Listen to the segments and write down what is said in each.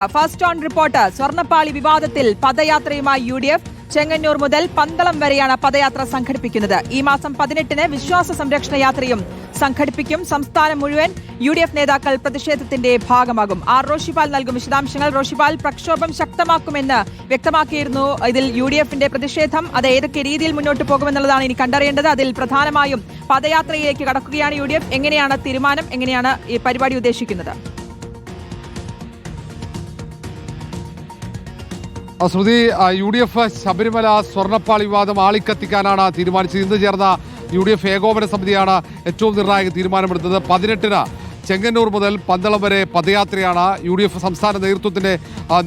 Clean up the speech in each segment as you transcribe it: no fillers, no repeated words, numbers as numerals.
First on report. സ്വർണ്ണപ്പാളി വിവാദത്തിൽ പദയാത്രയുമായി UDF. Chengannur മുതൽ പന്തളം വരെയാണ് പദയാത്ര സംഘടിപ്പിക്കുന്നത്. ഈ മാസം 18-ന് വിശ്വാസ സംരക്ഷണ യാത്രയും സംഘടിപ്പിക്കും. സംസ്ഥാനം മുഴുവൻ UDF നേതാക്കൾ പ്രതിഷേധത്തിന്റെ ഭാഗമാകും. റോഷിപാൽ നൽകും വിശദാംശങ്ങൾ. റോഷിപാൽ, പ്രക്ഷോഭം ശക്തമാക്കുമെന്ന് വ്യക്തമാക്കിയിരുന്നു. ഇതിൽ UDF-ന്റെ പ്രതിഷേധം അത് ഏതൊക്കെ രീതിയിൽ മുന്നോട്ട് പോകുമെന്നുള്ളതാണ് ഇനി കണ്ടറിയേണ്ടത്. അതിൽ പ്രധാനമായും പദയാത്രയിലേക്ക് കടക്കുകയാണ് UDF. എങ്ങനെയാണ് തീരുമാനം? എങ്ങനെയാണ് ഈ പരിപാടി ഉദ്ദേശിക്കുന്നത്? ശ്രുതി, UDF ശബരിമല സ്വർണ്ണപ്പാളി വിവാദം ആളിക്കത്തിക്കാനാണ് തീരുമാനിച്ചത്. ഇന്ന് ചേർന്ന UDF ഏകോപന സമിതിയാണ് ഏറ്റവും നിർണായക തീരുമാനമെടുത്തത്. 18-ന് ചെങ്ങന്നൂർ മുതൽ പന്തളം വരെ പദയാത്രയാണ്. UDF സംസ്ഥാന നേതൃത്വത്തിന്റെ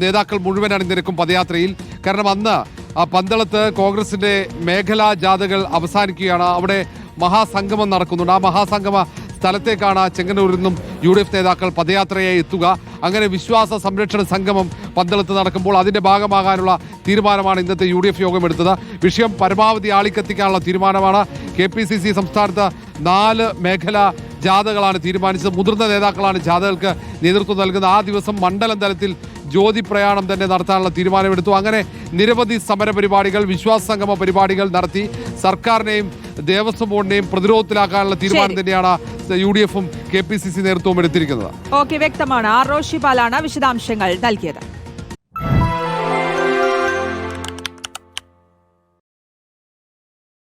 നേതാക്കൾ മുഴുവൻ അണിനിരക്കും പദയാത്രയിൽ. കാരണം അന്ന് പന്തളത്ത് കോൺഗ്രസിന്റെ മേഖലാ ജാഥകൾ അവസാനിക്കുകയാണ്. അവിടെ മഹാസംഗമം നടക്കുന്നുണ്ട്. ആ മഹാസംഗമ സ്ഥലത്തേക്കാണ് ചെങ്ങന്നൂരിൽ നിന്നും UDF നേതാക്കൾ പദയാത്രയായി എത്തുക. അങ്ങനെ വിശ്വാസ സംരക്ഷണ സംഗമം പന്തളത്ത് നടക്കുമ്പോൾ അതിന്റെ ഭാഗമാകാനുള്ള തീരുമാനമാണ് ഇന്നത്തെ UDF യോഗം എടുത്തത്. വിഷയം പരമാവധി ആളിക്കത്തിക്കാനുള്ള തീരുമാനമാണ്. KPCC സംസ്ഥാനത്ത് 4 മേഖലാ ജാഥകളാണ് തീരുമാനിച്ചത്. മുതിർന്ന നേതാക്കളാണ് ജാഥകൾക്ക് നേതൃത്വം നൽകുന്നത്. ആ ദിവസം മണ്ഡലം തലത്തിൽ ജ്യോതി പ്രയാണം തന്നെ നടത്താനുള്ള തീരുമാനമെടുത്തു. അങ്ങനെ നിരവധി സമര പരിപാടികൾ, വിശ്വാസ സംഗമ പരിപാടികൾ നടത്തി സർക്കാരിനെയും ദേവസ്വം ബോർഡിനെയും പ്രതിരോധത്തിലാക്കാനുള്ള തീരുമാനം തന്നെയാണ് UDF-ഉം KPCC നേതൃത്വവും എടുത്തിരിക്കുന്നത്. ഓക്കെ, വ്യക്തമാണ്. റോഷിപാലാണ് വിശദാംശങ്ങൾ നൽകിയത്.